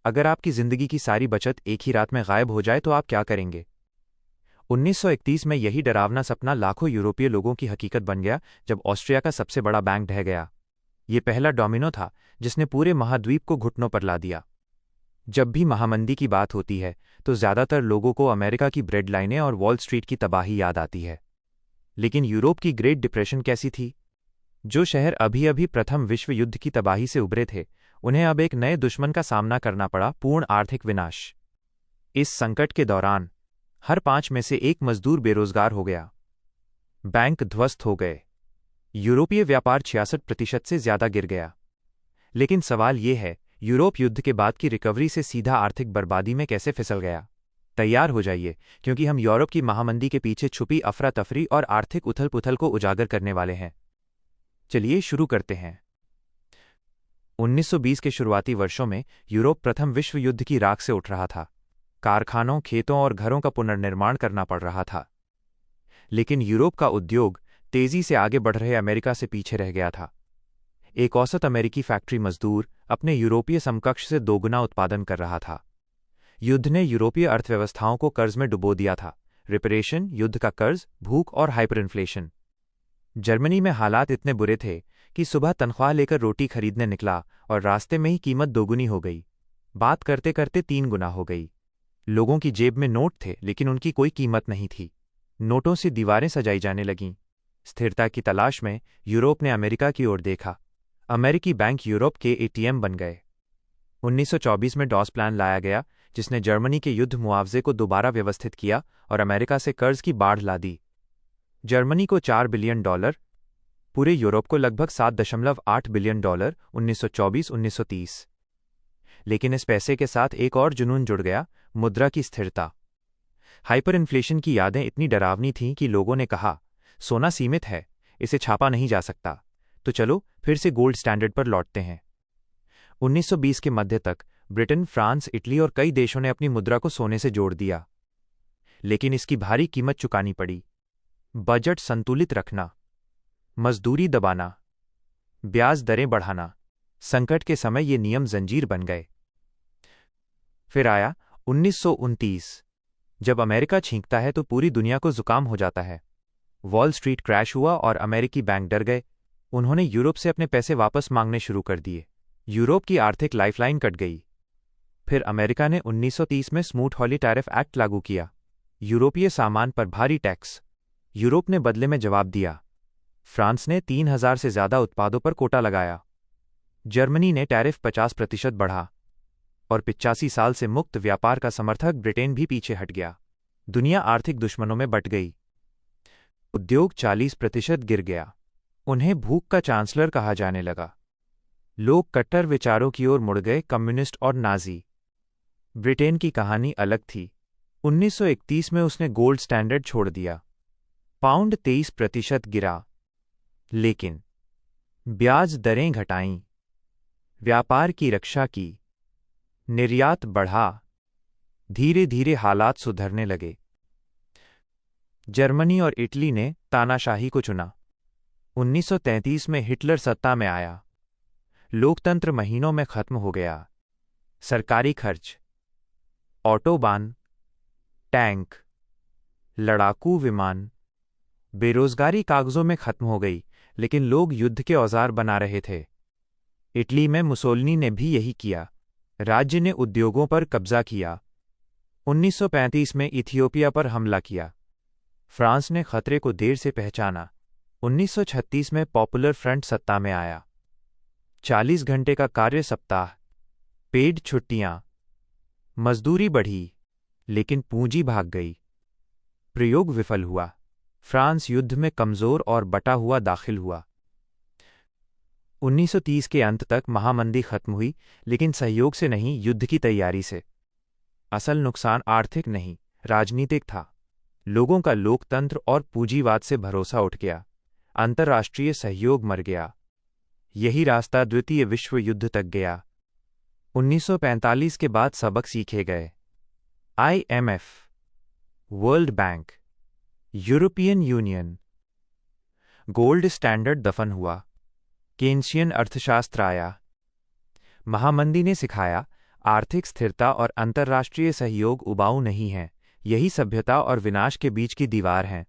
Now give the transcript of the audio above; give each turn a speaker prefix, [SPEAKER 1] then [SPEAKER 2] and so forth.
[SPEAKER 1] अगर आपकी जिंदगी की सारी बचत एक ही रात में गायब हो जाए तो आप क्या करेंगे? 1931 में यही डरावना सपना लाखों यूरोपीय लोगों की हकीकत बन गया जब ऑस्ट्रिया का सबसे बड़ा बैंक ढह गया। ये पहला डोमिनो था जिसने पूरे महाद्वीप को घुटनों पर ला दिया। जब भी महामंदी की बात होती है तो ज्यादातर लोगों को अमेरिका की ब्रेड लाइनें और वॉल स्ट्रीट की तबाही याद आती है। लेकिन यूरोप की ग्रेट डिप्रेशन कैसी थी? जो शहर अभी अभी प्रथम विश्व युद्ध की तबाही से उभरे थे, उन्हें अब एक नए दुश्मन का सामना करना पड़ा, पूर्ण आर्थिक विनाश। इस संकट के दौरान हर 5 में से एक मजदूर बेरोजगार हो गया। बैंक ध्वस्त हो गए। यूरोपीय व्यापार 66% से ज्यादा गिर गया। लेकिन सवाल ये है, यूरोप युद्ध के बाद की रिकवरी से सीधा आर्थिक बर्बादी में कैसे फिसल गया? तैयार हो जाइए, क्योंकि हम यूरोप की महामंदी के पीछे छुपी अफरा तफरी और आर्थिक उथल पुथल को उजागर करने वाले हैं। चलिए शुरू करते हैं। 1920 के शुरुआती वर्षों में यूरोप प्रथम विश्व युद्ध की राख से उठ रहा था। कारखानों, खेतों और घरों का पुनर्निर्माण करना पड़ रहा था। लेकिन यूरोप का उद्योग तेजी से आगे बढ़ रहे अमेरिका से पीछे रह गया था। एक औसत अमेरिकी फैक्ट्री मजदूर अपने यूरोपीय समकक्ष से दोगुना उत्पादन कर रहा था। युद्ध ने यूरोपीय अर्थव्यवस्थाओं को कर्ज में डुबो दिया था। रिपरेशन, युद्ध का कर्ज, भूख और हाइपरइन्फ्लेशन। जर्मनी में हालात इतने बुरे थे कि सुबह तनख्वाह लेकर रोटी खरीदने निकला और रास्ते में ही कीमत दोगुनी हो गई। बात करते करते 3 गुना हो गई। लोगों की जेब में नोट थे, लेकिन उनकी कोई कीमत नहीं थी। नोटों से दीवारें सजाई जाने लगीं। स्थिरता की तलाश में यूरोप ने अमेरिका की ओर देखा। अमेरिकी बैंक यूरोप के एटीएम बन गए। 1924 में डॉस प्लान लाया गया, जिसने जर्मनी के युद्ध मुआवजे को दोबारा व्यवस्थित किया और अमेरिका से कर्ज की बाढ़ ला दी। जर्मनी को $4 बिलियन, पूरे यूरोप को लगभग $7.8 बिलियन 1924-1930। लेकिन इस पैसे के साथ एक और जुनून जुड़ गया, मुद्रा की स्थिरता। हाइपर इन्फ्लेशन की यादें इतनी डरावनी थीं कि लोगों ने कहा, सोना सीमित है, इसे छापा नहीं जा सकता, तो चलो फिर से गोल्ड स्टैंडर्ड पर लौटते हैं। 1920 के मध्य तक ब्रिटेन, फ्रांस, इटली और कई देशों ने अपनी मुद्रा को सोने से जोड़ दिया। लेकिन इसकी भारी कीमत चुकानी पड़ी। बजट संतुलित रखना, मजदूरी दबाना, ब्याज दरें बढ़ाना। संकट के समय ये नियम जंजीर बन गए। फिर आया 1929। जब अमेरिका छींकता है तो पूरी दुनिया को जुकाम हो जाता है। वॉल स्ट्रीट क्रैश हुआ और अमेरिकी बैंक डर गए। उन्होंने यूरोप से अपने पैसे वापस मांगने शुरू कर दिए। यूरोप की आर्थिक लाइफलाइन कट गई। फिर अमेरिका ने 1930 में स्मूथ-हॉली टैरिफ एक्ट लागू किया, यूरोपीय सामान पर भारी टैक्स। यूरोप ने बदले में जवाब दिया। फ्रांस ने 3000 से ज्यादा उत्पादों पर कोटा लगाया। जर्मनी ने टैरिफ 50% बढ़ा और 85 साल से मुक्त व्यापार का समर्थक ब्रिटेन भी पीछे हट गया। दुनिया आर्थिक दुश्मनों में बंट गई। उद्योग 40% गिर गया। उन्हें भूख का चांसलर कहा जाने लगा। लोग कट्टर विचारों की ओर मुड़ गए, कम्युनिस्ट और नाजी। ब्रिटेन की कहानी अलग थी। 1931 में उसने गोल्ड स्टैंडर्ड छोड़ दिया। पाउंड 23% गिरा, लेकिन ब्याज दरें घटाईं, व्यापार की रक्षा की, निर्यात बढ़ा। धीरे धीरे हालात सुधरने लगे। जर्मनी और इटली ने तानाशाही को चुना। 1933 में हिटलर सत्ता में आया। लोकतंत्र महीनों में खत्म हो गया। सरकारी खर्च, ऑटोबान, टैंक, लड़ाकू विमान, बेरोजगारी कागजों में खत्म हो गई, लेकिन लोग युद्ध के औजार बना रहे थे। इटली में मुसोलिनी ने भी यही किया। राज्य ने उद्योगों पर कब्जा किया। 1935 में इथियोपिया पर हमला किया। फ्रांस ने खतरे को देर से पहचाना। 1936 में पॉपुलर फ्रंट सत्ता में आया। 40 घंटे का कार्य सप्ताह, पेड छुट्टियां, मजदूरी बढ़ी, लेकिन पूंजी भाग गई। प्रयोग विफल हुआ। फ्रांस युद्ध में कमजोर और बटा हुआ दाखिल हुआ। 1930 के अंत तक महामंदी खत्म हुई, लेकिन सहयोग से नहीं, युद्ध की तैयारी से। असल नुकसान आर्थिक नहीं, राजनीतिक था। लोगों का लोकतंत्र और पूंजीवाद से भरोसा उठ गया। अंतर्राष्ट्रीय सहयोग मर गया। यही रास्ता द्वितीय विश्व युद्ध तक गया। 1945 के बाद सबक सीखे गए। IMF, world bank, European union, gold standard दफन हुआ। केन्सियन अर्थशास्त्र आया। महामंदी ने सिखाया, आर्थिक स्थिरता और अंतर्राष्ट्रीय सहयोग उबाऊ नहीं है, यही सभ्यता और विनाश के बीच की दीवार है।